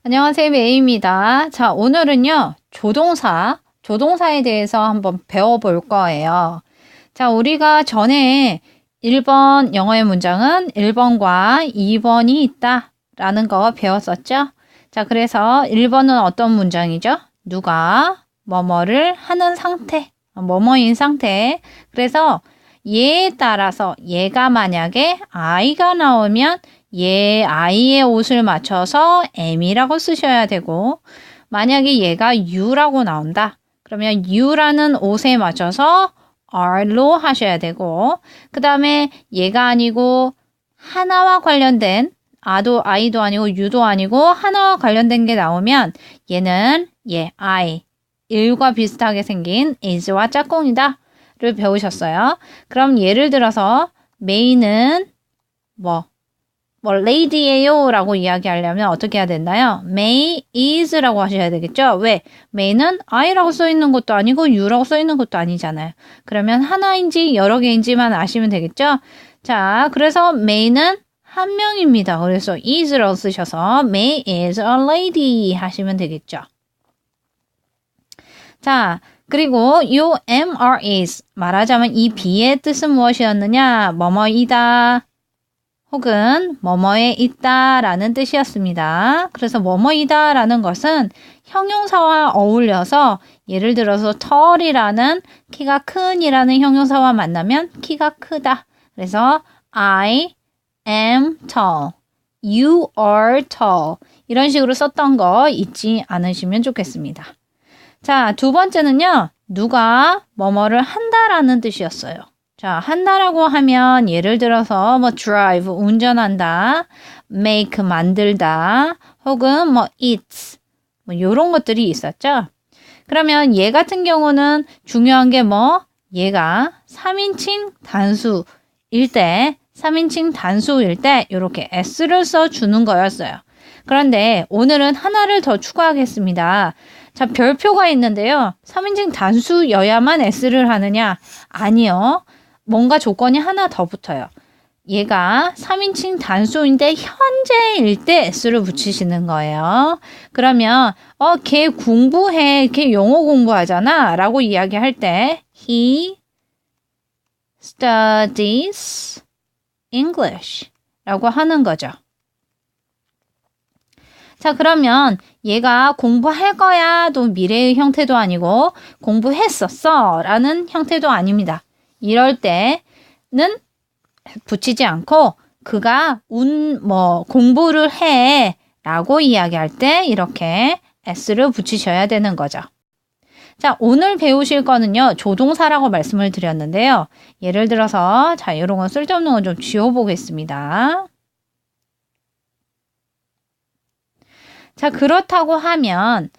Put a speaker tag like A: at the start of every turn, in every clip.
A: 안녕하세요, 메이입니다. 자, 오늘은요, 조동사에 대해서 한번 배워볼 거예요. 자, 우리가 전에 1번 영어의 문장은 1번과 2번이 있다 라는 거 배웠었죠? 자, 그래서 1번은 어떤 문장이죠? 누가 뭐뭐를 하는 상태, 뭐뭐인 상태. 그래서 얘에 따라서 얘가 만약에 I가 나오면 얘 아이의 옷을 맞춰서 M이라고 쓰셔야 되고, 만약에 얘가 U라고 나온다. 그러면 U라는 옷에 맞춰서 R로 하셔야 되고, 그 다음에 얘가 아니고 하나와 관련된 I도 아니고 U도 아니고 하나와 관련된 게 나오면 얘는 I, 1과 비슷하게 생긴 is와 짝꿍이다 를 배우셨어요. 그럼 예를 들어서 메이는 lady예요 라고 이야기하려면 어떻게 해야 되나요? May is라고 하셔야 되겠죠? 왜? May는 I라고 써있는 것도 아니고 U라고 써있는 것도 아니잖아요. 그러면 하나인지 여러 개인지만 아시면 되겠죠? 자, 그래서 May는 한 명입니다. 그래서 is라고 쓰셔서 May is a lady 하시면 되겠죠? 자, 그리고 요 is 말하자면 이 be의 뜻은 무엇이었느냐? 뭐뭐이다. 혹은 뭐뭐에 있다라는 뜻이었습니다. 그래서 뭐뭐이다라는 것은 형용사와 어울려서 예를 들어서 tall이라는 키가 큰이라는 형용사와 만나면 키가 크다. 그래서 I am tall. You are tall. 이런 식으로 썼던 거 잊지 않으시면 좋겠습니다. 자, 두 번째는요. 누가 뭐뭐를 한다라는 뜻이었어요. 자, 한다라고 하면 예를 들어서 drive, 운전한다, make, 만들다, 혹은 eat, 이런 것들이 있었죠. 그러면 얘 같은 경우는 중요한 게 얘가 3인칭 단수일 때 이렇게 s를 써주는 거였어요. 그런데 오늘은 하나를 더 추가하겠습니다. 자, 별표가 있는데요. 3인칭 단수여야만 s를 하느냐? 아니요. 뭔가 조건이 하나 더 붙어요. 얘가 3인칭 단수인데 현재일 때 s를 붙이시는 거예요. 그러면 걔 공부해. 걔 영어 공부하잖아. 라고 이야기할 때 he studies English 라고 하는 거죠. 자, 그러면 얘가 공부할 거야 도 미래의 형태도 아니고 공부했었어 라는 형태도 아닙니다. 이럴 때는 붙이지 않고 그가 공부를 해 라고 이야기할 때 이렇게 s를 붙이셔야 되는 거죠. 자, 오늘 배우실 거는요. 조동사라고 말씀을 드렸는데요. 예를 들어서 자, 이런 건 쓸데없는 건 좀 지워보겠습니다. 자, 그렇다고 하면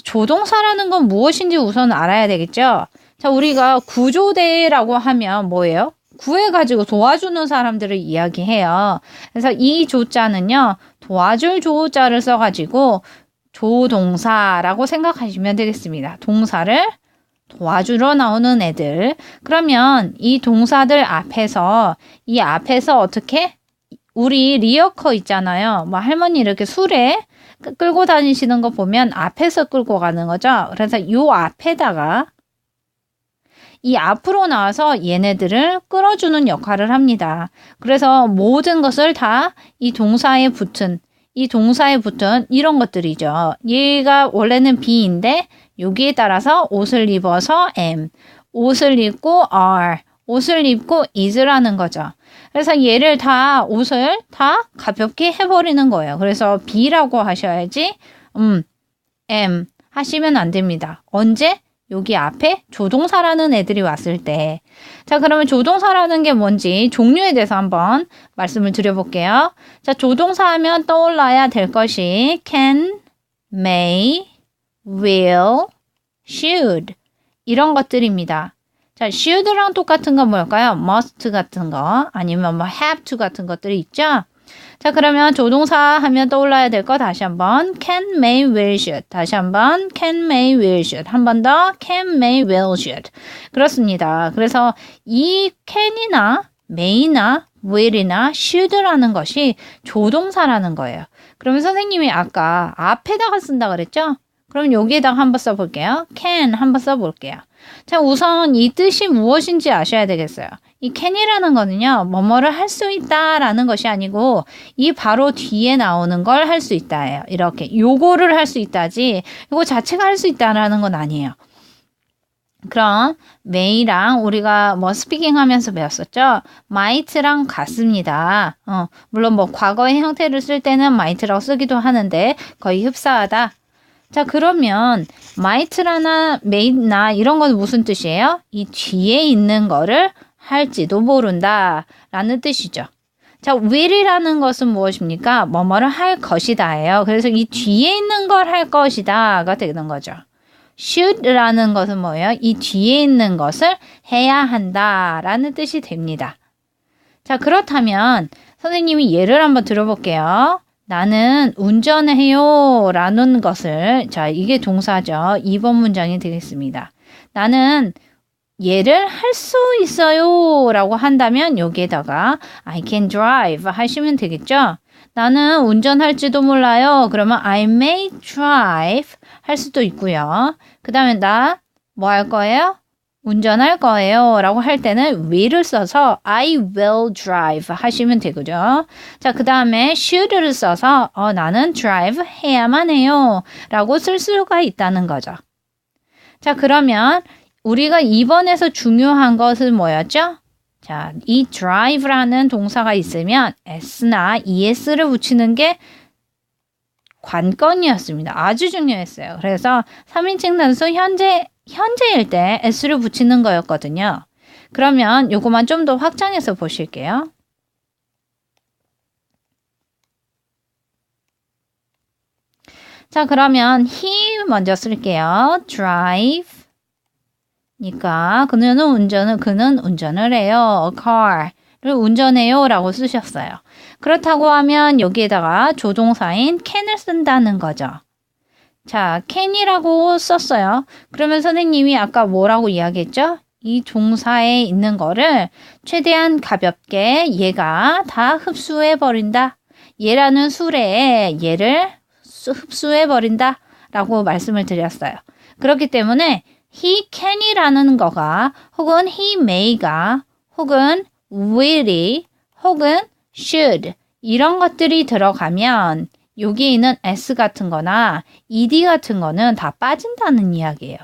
A: 조동사라는 건 무엇인지 우선 알아야 되겠죠. 자, 우리가 구조대라고 하면 뭐예요? 구해가지고 도와주는 사람들을 이야기해요. 그래서 이 조자는요, 도와줄 조자를 써가지고 조동사라고 생각하시면 되겠습니다. 동사를 도와주러 나오는 애들. 그러면 이 동사들 앞에서 어떻게? 우리 리어커 있잖아요. 할머니 이렇게 술에 끌고 다니시는 거 보면 앞에서 끌고 가는 거죠. 그래서 요 앞에다가 이 앞으로 나와서 얘네들을 끌어주는 역할을 합니다. 그래서 모든 것을 다 이 동사에 붙은 이런 것들이죠. 얘가 원래는 be인데 여기에 따라서 옷을 입어서 am, 옷을 입고 are, 옷을 입고 is라는 거죠. 그래서 옷을 다 가볍게 해버리는 거예요. 그래서 be라고 하셔야지 am 하시면 안 됩니다. 언제? 여기 앞에 조동사라는 애들이 왔을 때. 자, 그러면 조동사라는 게 뭔지 종류에 대해서 한번 말씀을 드려볼게요. 자, 조동사 하면 떠올라야 될 것이 can, may, will, should 이런 것들입니다. 자, should랑 똑같은 건 뭘까요? must 같은 거 아니면 have to 같은 것들이 있죠? 자, 그러면 조동사 하면 떠올라야 될 거 다시 한번 can, may, will, should. 다시 한번 can, may, will, should. 한 번 더 can, may, will, should. 그렇습니다. 그래서 이 can이나 may나 will이나 should라는 것이 조동사라는 거예요. 그러면 선생님이 아까 앞에다가 쓴다 그랬죠? 그럼 여기에다가 한번 써볼게요. can 한번 써볼게요. 자, 우선 이 뜻이 무엇인지 아셔야 되겠어요. 이 can이라는 거는요, 뭐뭐를 할 수 있다라는 것이 아니고 이 바로 뒤에 나오는 걸 할 수 있다예요. 이렇게 요거를 할 수 있다지 이거 자체가 할 수 있다라는 건 아니에요. 그럼 may랑 우리가 뭐 스피킹 하면서 배웠었죠? might랑 같습니다. 물론 뭐 과거의 형태를 쓸 때는 might라고 쓰기도 하는데 거의 흡사하다. 자, 그러면 might나 may나 이런 건 무슨 뜻이에요? 이 뒤에 있는 거를 할지도 모른다 라는 뜻이죠. 자, will이라는 것은 무엇입니까? 뭐뭐를 할 것이다예요. 그래서 이 뒤에 있는 걸 할 것이다가 되는 거죠. should라는 것은 뭐예요? 이 뒤에 있는 것을 해야 한다라는 뜻이 됩니다. 자, 그렇다면 선생님이 예를 한번 들어볼게요. 나는 운전해요 라는 것을, 자, 이게 동사죠. 2번 문장이 되겠습니다. 나는 얘를 할 수 있어요 라고 한다면 여기에다가 I can drive 하시면 되겠죠. 나는 운전할지도 몰라요. 그러면 I may drive 할 수도 있고요. 그 다음에 나 뭐 할 거예요? 운전할 거예요 라고 할 때는 will을 써서 I will drive 하시면 되고요. 자, 그 다음에 should를 써서 나는 drive 해야만 해요 라고 쓸 수가 있다는 거죠. 자, 그러면 우리가 2번에서 중요한 것은 뭐였죠? 자, 이 drive라는 동사가 있으면 s나 es를 붙이는 게 관건이었습니다. 아주 중요했어요. 그래서 3인칭 단수 현재일 때 s를 붙이는 거였거든요. 그러면 요거만 좀 더 확장해서 보실게요. 자, 그러면 he 먼저 쓸게요. drive 니까 그는 운전을 해요. a car를 운전해요 라고 쓰셨어요. 그렇다고 하면 여기에다가 조동사인 can을 쓴다는 거죠. 자, can이라고 썼어요. 그러면 선생님이 아까 뭐라고 이야기했죠? 이 동사에 있는 거를 최대한 가볍게 얘가 다 흡수해버린다. 얘라는 수레에 얘를 흡수해버린다 라고 말씀을 드렸어요. 그렇기 때문에 he can이라는 거가 혹은 he may가 혹은 will이 혹은 should 이런 것들이 들어가면 여기에 있는 s 같은 거나 ed 같은 거는 다 빠진다는 이야기예요.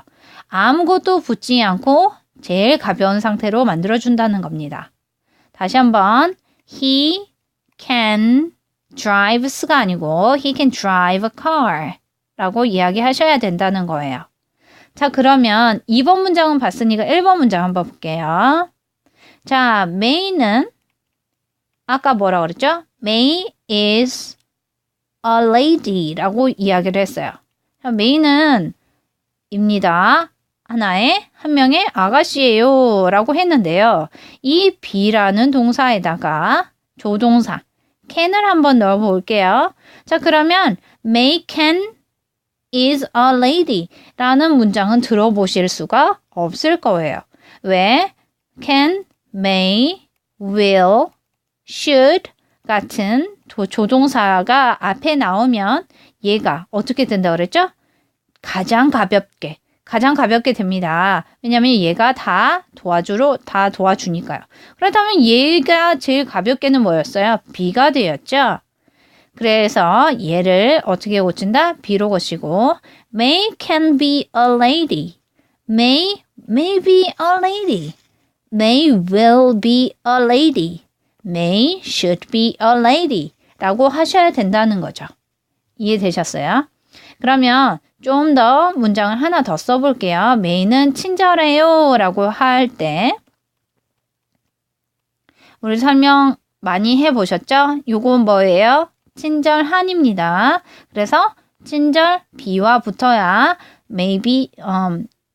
A: 아무것도 붙지 않고 제일 가벼운 상태로 만들어준다는 겁니다. 다시 한번 he can drives가 아니고 he can drive a car 라고 이야기하셔야 된다는 거예요. 자, 그러면 2번 문장은 봤으니까 1번 문장 한번 볼게요. 자, May는 아까 뭐라 그랬죠? May is a lady 라고 이야기를 했어요. 자, May는 입니다. 한 명의 아가씨예요 라고 했는데요. 이 be라는 동사에다가 조동사 can을 한번 넣어 볼게요. 자, 그러면 May can is a lady 라는 문장은 들어보실 수가 없을 거예요. 왜? can, may, will, should 같은 조동사가 앞에 나오면 얘가 어떻게 된다 그랬죠? 가장 가볍게 됩니다. 왜냐하면 얘가 다 도와주니까요. 그렇다면 얘가 제일 가볍게는 뭐였어요? be가 되었죠? 그래서 얘를 어떻게 고친다? be로 고치고 May can be a lady. May be a lady. May will be a lady. May should be a lady. 라고 하셔야 된다는 거죠. 이해되셨어요? 그러면 좀 더 문장을 하나 더 써볼게요. May는 친절해요 라고 할 때 우리 설명 많이 해보셨죠? 요건 뭐예요? 친절한입니다. 그래서 친절 be와 붙어야 maybe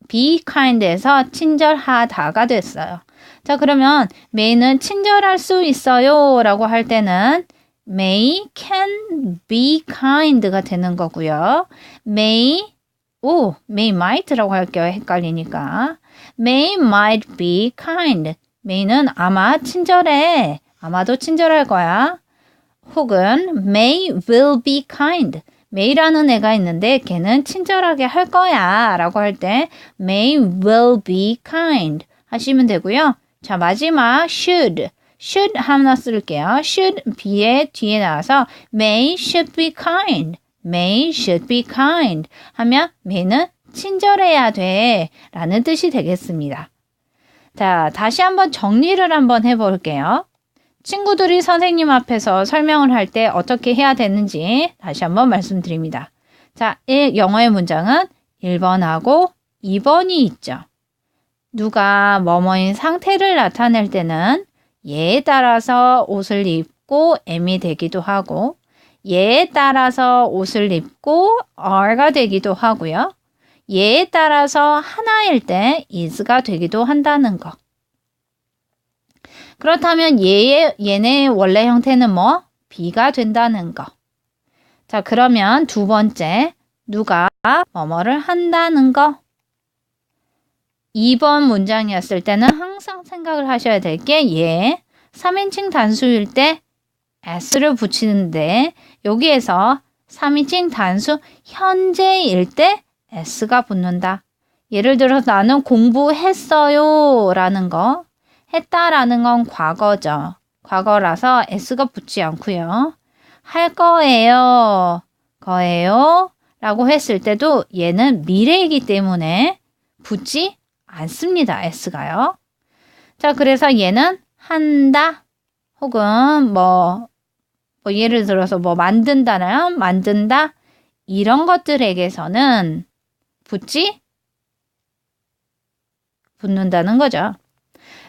A: be kind에서 친절하다가 됐어요. 자, 그러면 may는 친절할 수 있어요 라고 할 때는 may can be kind가 되는 거고요. may might라고 할게요. 헷갈리니까. may might be kind. may는 아마 친절해. 아마도 친절할 거야. 혹은 May will be kind. May라는 애가 있는데 걔는 친절하게 할 거야 라고 할 때 May will be kind 하시면 되고요. 자, 마지막 should. should 하나 쓸게요. should be의 뒤에 나와서 May should be kind. May should be kind 하면 may는 친절해야 돼 라는 뜻이 되겠습니다. 자, 다시 한번 정리를 한번 해볼게요. 친구들이 선생님 앞에서 설명을 할 때 어떻게 해야 되는지 다시 한번 말씀드립니다. 자, 영어의 문장은 1번하고 2번이 있죠. 누가 뭐뭐인 상태를 나타낼 때는 예에 따라서 옷을 입고 am이 되기도 하고 예에 따라서 옷을 입고 are가 되기도 하고요. 예에 따라서 하나일 때 is가 되기도 한다는 거. 그렇다면 얘네의 원래 형태는 뭐? be가 된다는 거. 자, 그러면 두 번째, 누가 뭐뭐를 한다는 거. 2번 문장이었을 때는 항상 생각을 하셔야 될 게 얘, 3인칭 단수일 때 s를 붙이는데 여기에서 3인칭 단수 현재일 때 s가 붙는다. 예를 들어서 나는 공부했어요 라는 거. 했다라는 건 과거죠. 과거라서 s가 붙지 않고요. 할 거예요. 라고 했을 때도 얘는 미래이기 때문에 붙지 않습니다. s가요. 자, 그래서 얘는 한다 혹은 뭐 예를 들어서 뭐 만든다는 만든다 이런 것들에게서는 붙는다는 거죠.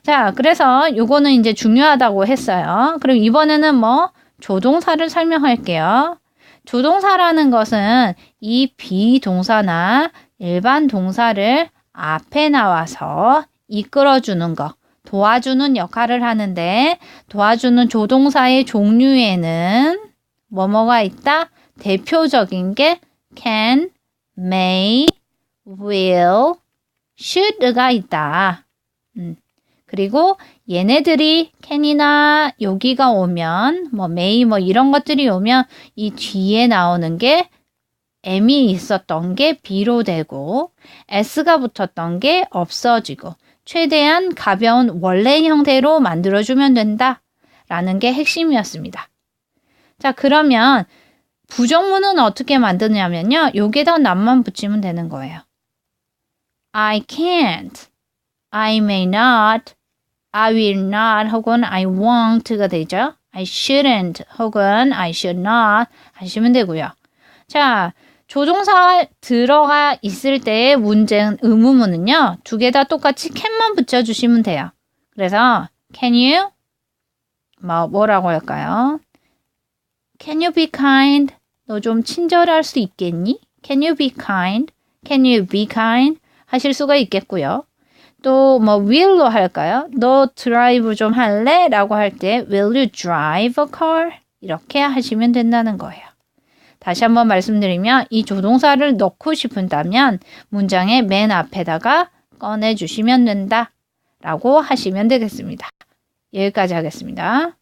A: 자, 그래서 요거는 이제 중요하다고 했어요. 그리고 이번에는 뭐 조동사를 설명할게요. 조동사라는 것은 이 비동사나 일반 동사를 앞에 나와서 이끌어주는 거, 도와주는 역할을 하는데 도와주는 조동사의 종류에는 뭐뭐가 있다? 대표적인 게 can, may, will, should가 있다. 그리고 얘네들이 can이나 여기가 오면 뭐 may 뭐 이런 것들이 오면 이 뒤에 나오는 게 m이 있었던 게 be로 되고 s가 붙었던 게 없어지고 최대한 가벼운 원래 형태로 만들어주면 된다라는 게 핵심이었습니다. 자, 그러면 부정문은 어떻게 만드냐면요. 여기에다 not만 붙이면 되는 거예요. I can't, I may not, I will not 혹은 I won't가 되죠. I shouldn't 혹은 I should not 하시면 되고요. 자, 조동사 들어가 있을 때의 문제는 의문문은요. 두 개 다 똑같이 can만 붙여주시면 돼요. 그래서 can you 뭐라고 할까요? Can you be kind? 너 좀 친절할 수 있겠니? Can you be kind? Can you be kind? 하실 수가 있겠고요. 또 뭐 will로 할까요? 너 드라이브 좀 할래? 라고 할 때 will you drive a car? 이렇게 하시면 된다는 거예요. 다시 한번 말씀드리면 이 조동사를 넣고 싶다면 문장의 맨 앞에다가 꺼내주시면 된다 라고 하시면 되겠습니다. 여기까지 하겠습니다.